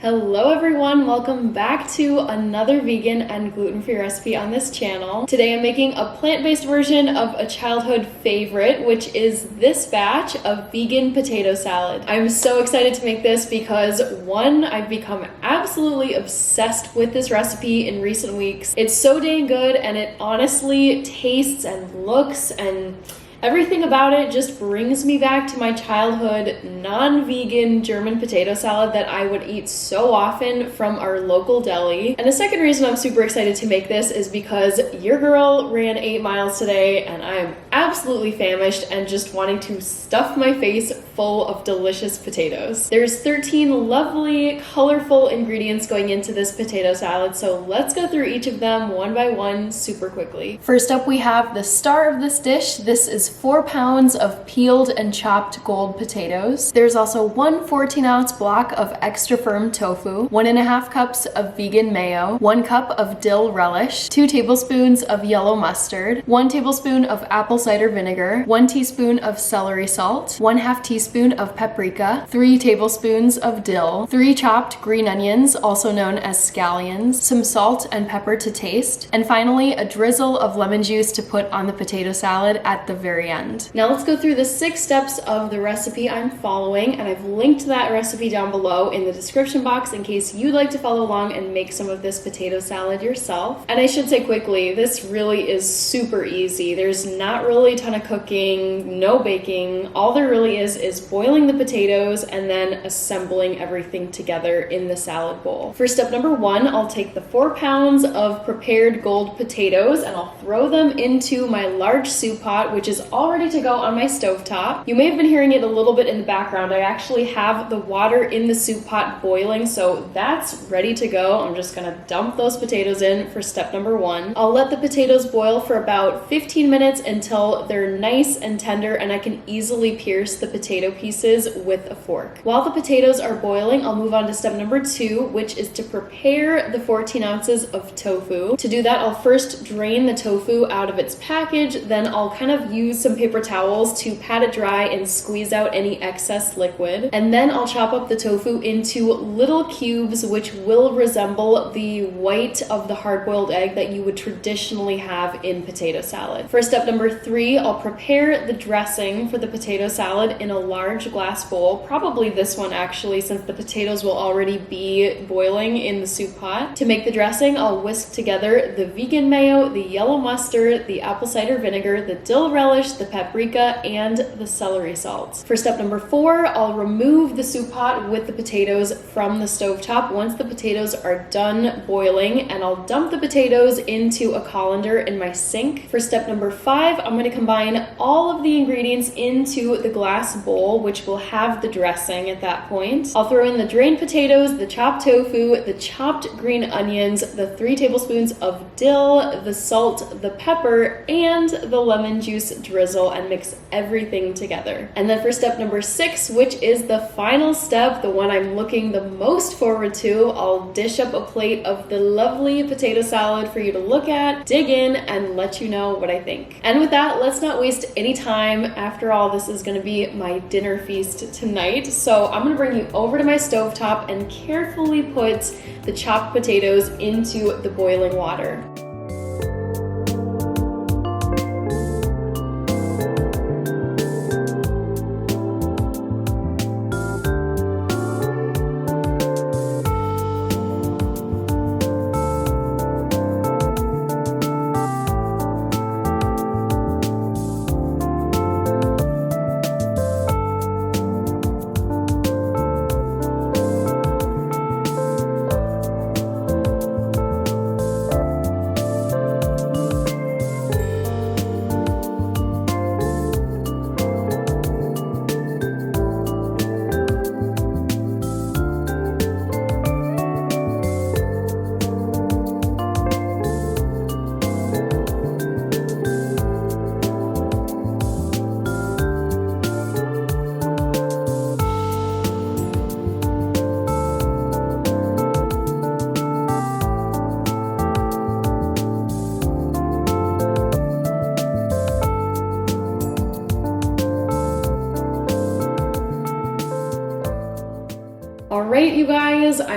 Hello everyone, welcome back to another vegan and gluten-free recipe on this channel. Today I'm making a plant-based version of a childhood favorite, which is this batch of vegan potato salad. I'm so excited to make this because one, I've become absolutely obsessed with this recipe in recent weeks. It's so dang good and it honestly tastes and looks and everything about it just brings me back to my childhood non-vegan German potato salad that I would eat so often from our local deli. And the second reason I'm super excited to make this is because your girl ran 8 miles today and I'm absolutely famished and just wanting to stuff my face full of delicious potatoes. There's 13 lovely, colorful ingredients going into this potato salad, so let's go through each of them one by one super quickly. First up, we have the star of this dish. This is 4 pounds of peeled and chopped gold potatoes. There's also 1 14-ounce block of extra firm tofu, 1.5 cups of vegan mayo, 1 cup of dill relish, 2 tablespoons of yellow mustard, 1 tablespoon of apple cider vinegar, 1 teaspoon of celery salt, 1/2 teaspoon of paprika, 3 tablespoons of dill, 3 chopped green onions, also known as scallions, some salt and pepper to taste, and finally a drizzle of lemon juice to put on the potato salad at the very end. Now let's go through the 6 steps of the recipe I'm following, and I've linked that recipe down below in the description box in case you'd like to follow along and make some of this potato salad yourself. And I should say quickly, this really is super easy. There's not really a ton of cooking, no baking. All there really is boiling the potatoes and then assembling everything together in the salad bowl. For step number 1, I'll take the 4 pounds of prepared gold potatoes and I'll throw them into my large soup pot, which is all ready to go on my stovetop. You may have been hearing it a little bit in the background. I actually have the water in the soup pot boiling, so that's ready to go. I'm just gonna dump those potatoes in for step number 1. I'll let the potatoes boil for about 15 minutes until they're nice and tender and I can easily pierce the potato pieces with a fork. While the potatoes are boiling, I'll move on to step number 2, which is to prepare the 14 ounces of tofu. To do that, I'll first drain the tofu out of its package, then I'll kind of use some paper towels to pat it dry and squeeze out any excess liquid. And then I'll chop up the tofu into little cubes which will resemble the white of the hard-boiled egg that you would traditionally have in potato salad. For step number 3, I'll prepare the dressing for the potato salad in a large glass bowl, probably this one actually, since the potatoes will already be boiling in the soup pot. To make the dressing, I'll whisk together the vegan mayo, the yellow mustard, the apple cider vinegar, the dill relish, the paprika, and the celery salt. For step number 4, I'll remove the soup pot with the potatoes from the stovetop once the potatoes are done boiling, and I'll dump the potatoes into a colander in my sink. For step number 5, I'm going to combine all of the ingredients into the glass bowl, which will have the dressing at that point. I'll throw in the drained potatoes, the chopped tofu, the chopped green onions, the 3 tablespoons of dill, the salt, the pepper, and the lemon juice drizzle and mix everything together. And then for step number 6, which is the final step, the one I'm looking the most forward to, I'll dish up a plate of the lovely potato salad for you to look at, dig in, and let you know what I think. And with that, let's not waste any time. After all, this is going to be my dinner feast tonight. So I'm going to bring you over to my stovetop and carefully put the chopped potatoes into the boiling water.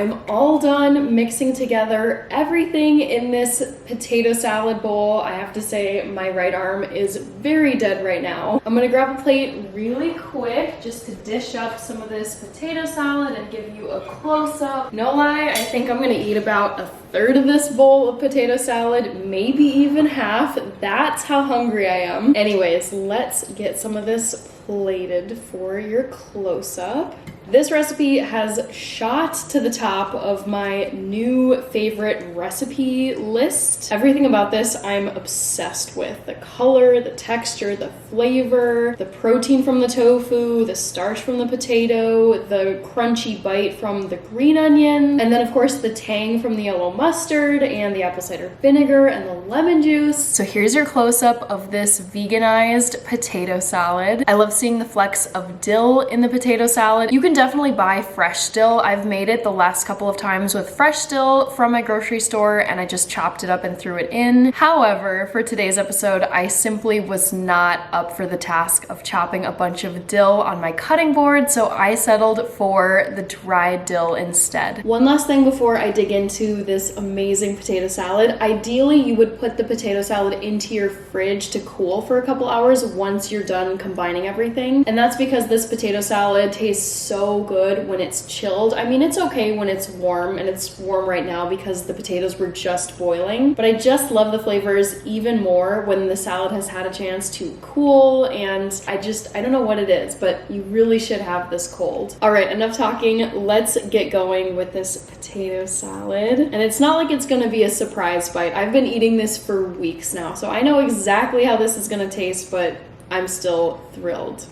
I'm all done mixing together everything in this potato salad bowl. I have to say my right arm is very dead right now. I'm gonna grab a plate really quick just to dish up some of this potato salad and give you a close-up. No lie, I think I'm gonna eat about a third of this bowl of potato salad, maybe even half. That's how hungry I am. Anyways, let's get some of this plated for your close-up. This recipe has shot to the top of my new favorite recipe list. Everything about this I'm obsessed with. The color, the texture, the flavor, the protein from the tofu, the starch from the potato, the crunchy bite from the green onion, and then of course the tang from the yellow mustard and the apple cider vinegar and the lemon juice. So here's your close-up of this veganized potato salad. I love seeing the flecks of dill in the potato salad. You can definitely buy fresh dill. I've made it the last couple of times with fresh dill from my grocery store and I just chopped it up and threw it in. However, for today's episode, I simply was not up for the task of chopping a bunch of dill on my cutting board, so I settled for the dried dill instead. One last thing before I dig into this amazing potato salad. Ideally, you would put the potato salad into your fridge to cool for a couple hours once you're done combining everything. And that's because this potato salad tastes so good when it's chilled. I mean, it's okay when it's warm, and it's warm right now because the potatoes were just boiling, but I just love the flavors even more when the salad has had a chance to cool, and I don't know what it is, but you really should have this cold. All right, enough talking. Let's get going with this potato salad. And it's not like it's gonna be a surprise bite. I've been eating this for weeks now, so I know exactly how this is gonna taste, but I'm still thrilled.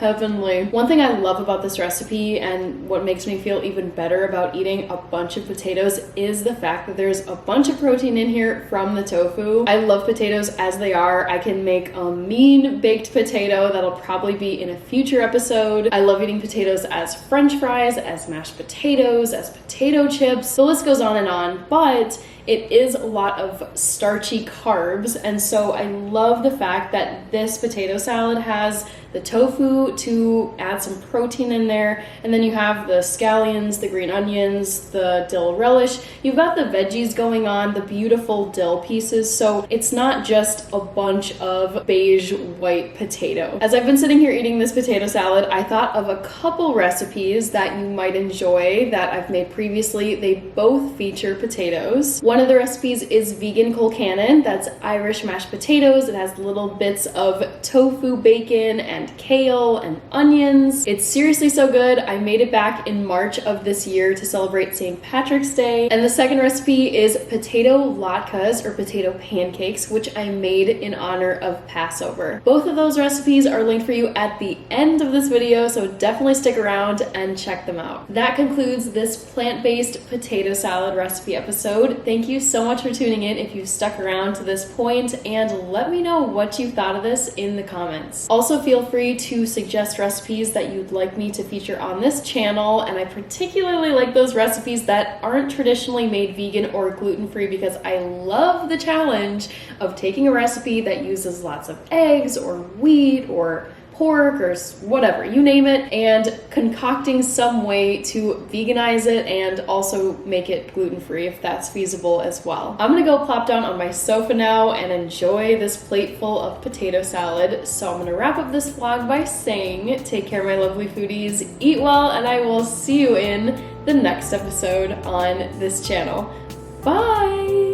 Heavenly. One thing I love about this recipe and what makes me feel even better about eating a bunch of potatoes is the fact that there's a bunch of protein in here from the tofu. I love potatoes as they are. I can make a mean baked potato that'll probably be in a future episode. I love eating potatoes as French fries, as mashed potatoes, as potato chips. The list goes on, but it is a lot of starchy carbs, and so I love the fact that this potato salad has the tofu to add some protein in there, and then you have the scallions, the green onions, the dill relish. You've got the veggies going on, the beautiful dill pieces, so it's not just a bunch of beige white potato. As I've been sitting here eating this potato salad, I thought of a couple recipes that you might enjoy that I've made previously. They both feature potatoes. One of the recipes is vegan colcannon. That's Irish mashed potatoes. It has little bits of tofu, bacon, and kale and onions. It's seriously so good. I made it back in March of this year to celebrate St. Patrick's Day. And the second recipe is potato latkes, or potato pancakes, which I made in honor of Passover. Both of those recipes are linked for you at the end of this video, so definitely stick around and check them out. That concludes this plant-based potato salad recipe episode. Thank you so much for tuning in if you've stuck around to this point, and let me know what you thought of this in the comments. Also, feel free to suggest recipes that you'd like me to feature on this channel, and I particularly like those recipes that aren't traditionally made vegan or gluten-free because I love the challenge of taking a recipe that uses lots of eggs or wheat or pork or whatever, you name it, and concocting some way to veganize it and also make it gluten-free if that's feasible as well. I'm gonna go plop down on my sofa now and enjoy this plate full of potato salad. So I'm gonna wrap up this vlog by saying, take care, my lovely foodies, eat well, and I will see you in the next episode on this channel. Bye!